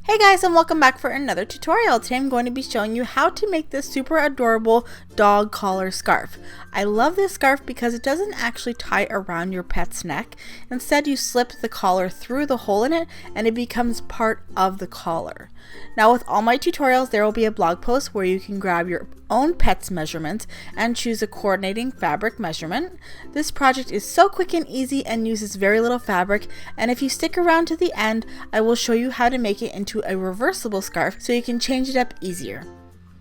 Hey guys, and welcome back for another tutorial. Today I'm going to be showing you how to make this super adorable dog collar scarf. I love this scarf because it doesn't actually tie around your pet's neck. Instead, you slip the collar through the hole in it and it becomes part of the collar. Now with all my tutorials, there will be a blog post where you can grab your own pet's measurements and choose a coordinating fabric measurement. This project is so quick and easy and uses very little fabric, and if you stick around to the end, I will show you how to make it into a reversible scarf so you can change it up easier.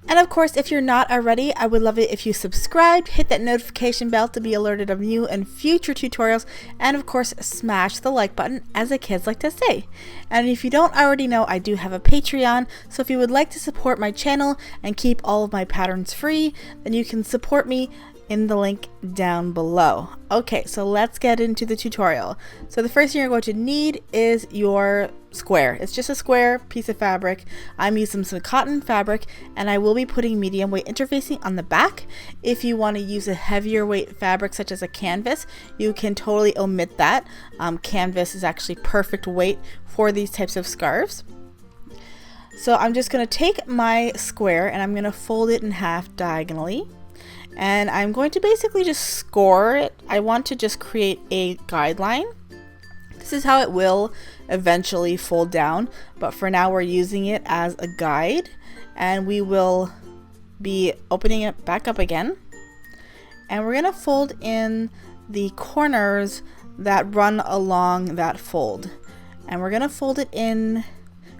And of course, if you're not already, I would love it if you subscribed, hit that notification bell to be alerted of new and future tutorials, and of course, smash the like button, as the kids like to say. And if you don't already know, I do have a Patreon, so if you would like to support my channel and keep all of my patterns free, then you can support me in the link down below. Okay, so let's get into the tutorial. So the first thing you're going to need is your square. It's just a square piece of fabric. I'm using some cotton fabric and I will be putting medium weight interfacing on the back. If you want to use a heavier weight fabric such as a canvas, you can totally omit that. Canvas is actually perfect weight for these types of scarves. So I'm just going to take my square and I'm going to fold it in half diagonally. And I'm going to basically just score it. I want to just create a guideline. This is how it will eventually fold down, but for now we're using it as a guide, and we will be opening it back up again. And we're going to fold in the corners that run along that fold. And we're going to fold it in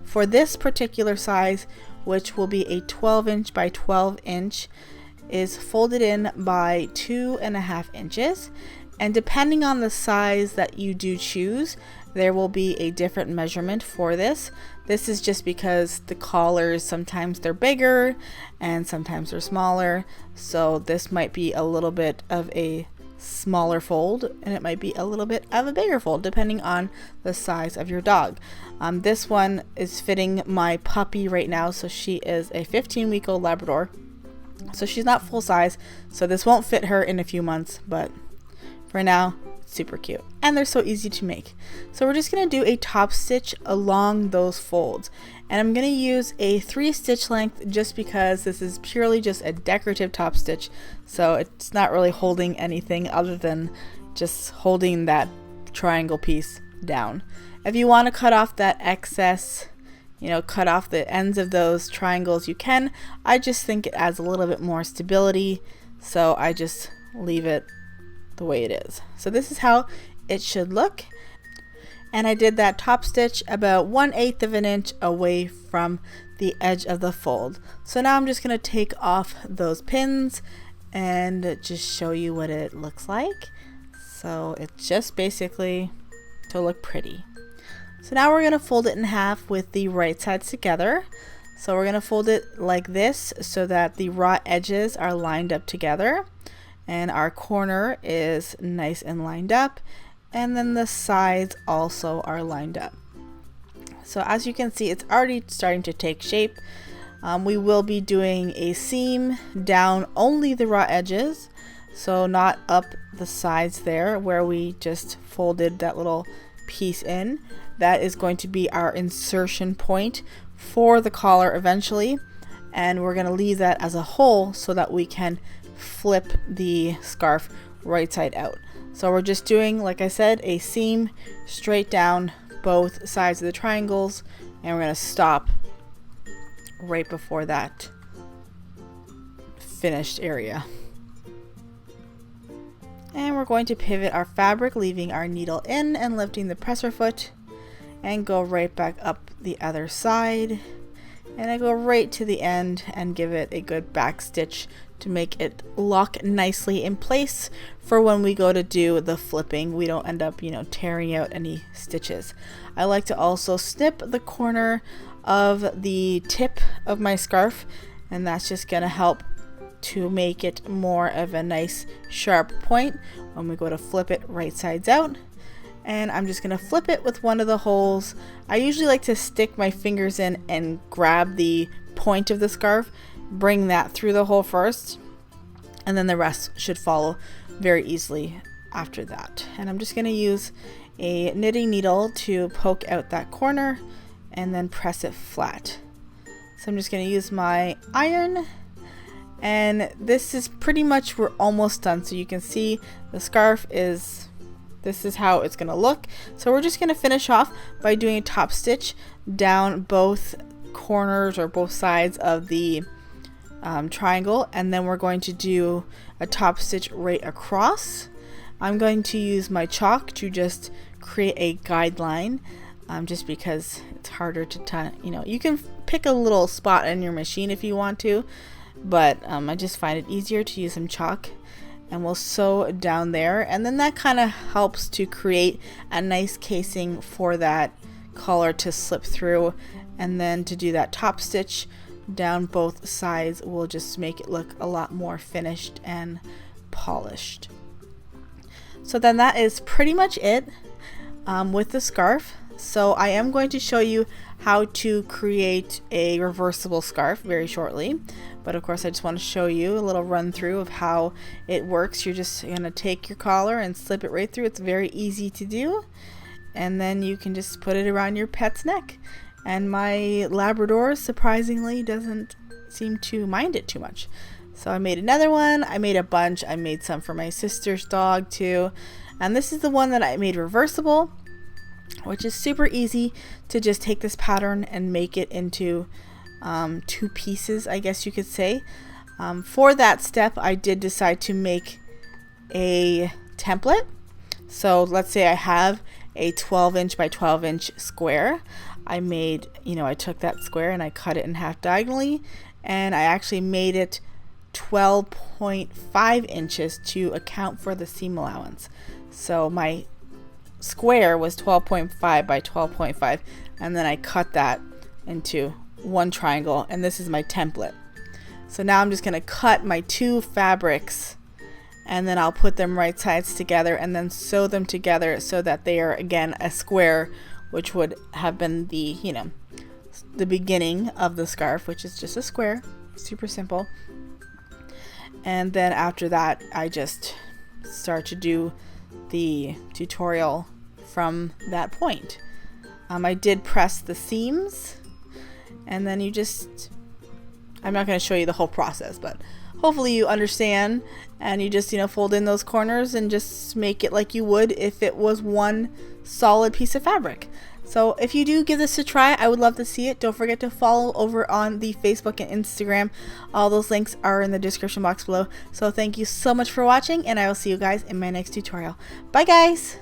for this particular size, which will be a 12-inch by 12-inch. Is folded in by 2.5 inches, and depending on the size that you do choose, there will be a different measurement for this. This is just because the collars, sometimes they're bigger and sometimes they're smaller, so this might be a little bit of a smaller fold and it might be a little bit of a bigger fold depending on the size of your dog. This one is fitting my puppy right now, so she is a 15-week-old Labrador. So she's not full size, so this won't fit her in a few months, but for now, super cute. And they're so easy to make. So we're just going to do a top stitch along those folds. And I'm going to use a 3-stitch length just because this is purely just a decorative top stitch. So it's not really holding anything other than just holding that triangle piece down. If you want to cut off that excess, cut off the ends of those triangles, you can. I just think it adds a little bit more stability, so I just leave it the way it is. So this is how it should look. And I did that top stitch about 1/8 of an inch away from the edge of the fold. So now I'm just going to take off those pins and just show you what it looks like. So it's just basically to look pretty. So now we're going to fold it in half with the right sides together. So we're going to fold it like this so that the raw edges are lined up together and our corner is nice and lined up, and then the sides also are lined up. So as you can see, it's already starting to take shape. We will be doing a seam down only the raw edges, so not up the sides there where we just folded that little piece in. That is going to be our insertion point for the collar eventually, and we're going to leave that as a hole so that we can flip the scarf right side out. So we're just doing, like I said, a seam straight down both sides of the triangles, and we're going to stop right before that finished area. And we're going to pivot our fabric, leaving our needle in and lifting the presser foot, and go right back up the other side. And I go right to the end and give it a good back stitch to make it lock nicely in place for when we go to do the flipping. We don't end up, tearing out any stitches. I like to also snip the corner of the tip of my scarf, and that's just gonna help to make it more of a nice sharp point when we go to flip it right sides out. And I'm just going to flip it with one of the holes. I usually like to stick my fingers in and grab the point of the scarf, bring that through the hole first, and then the rest should follow very easily after that. And I'm just going to use a knitting needle to poke out that corner and then press it flat. So I'm just going to use my iron, and this is pretty much, we're almost done. So you can see the scarf is, this is how it's going to look. So we're just going to finish off by doing a top stitch down both corners or both sides of the triangle, and then we're going to do a top stitch right across. I'm going to use my chalk to just create a guideline, just because it's harder to you can pick a little spot in your machine if you want to, but I just find it easier to use some chalk, and we'll sew down there, and then that kind of helps to create a nice casing for that collar to slip through. And then to do that top stitch down both sides will just make it look a lot more finished and polished. So then that is pretty much it with the scarf. So I am going to show you how to create a reversible scarf very shortly, but of course I just want to show you a little run through of how it works. You're just going to take your collar and slip it right through. It's very easy to do, and then you can just put it around your pet's neck. And my Labrador surprisingly doesn't seem to mind it too much. So I made another one. I made a bunch. I made some for my sister's dog too. And this is the one that I made reversible, which is super easy to just take this pattern and make it into 2 pieces, I guess you could say. For that step, I did decide to make a template. So let's say I have a 12-inch by 12-inch square. I made, I took that square and I cut it in half diagonally, and I actually made it 12.5 inches to account for the seam allowance. So my square was 12.5 by 12.5, and then I cut that into one triangle, and this is my template. So now I'm just going to cut my 2 fabrics, and then I'll put them right sides together and then sew them together so that they are again a square, which would have been the the beginning of the scarf, which is just a square. Super simple. And then after that I just start to do the tutorial from that point. I did press the seams, and then you just, I'm not going to show you the whole process, but hopefully you understand, and you just fold in those corners and just make it like you would if it was one solid piece of fabric. So if you do give this a try, I would love to see it. Don't forget to follow over on the Facebook and Instagram. All those links are in the description box below. So thank you so much for watching, and I will see you guys in my next tutorial. Bye guys!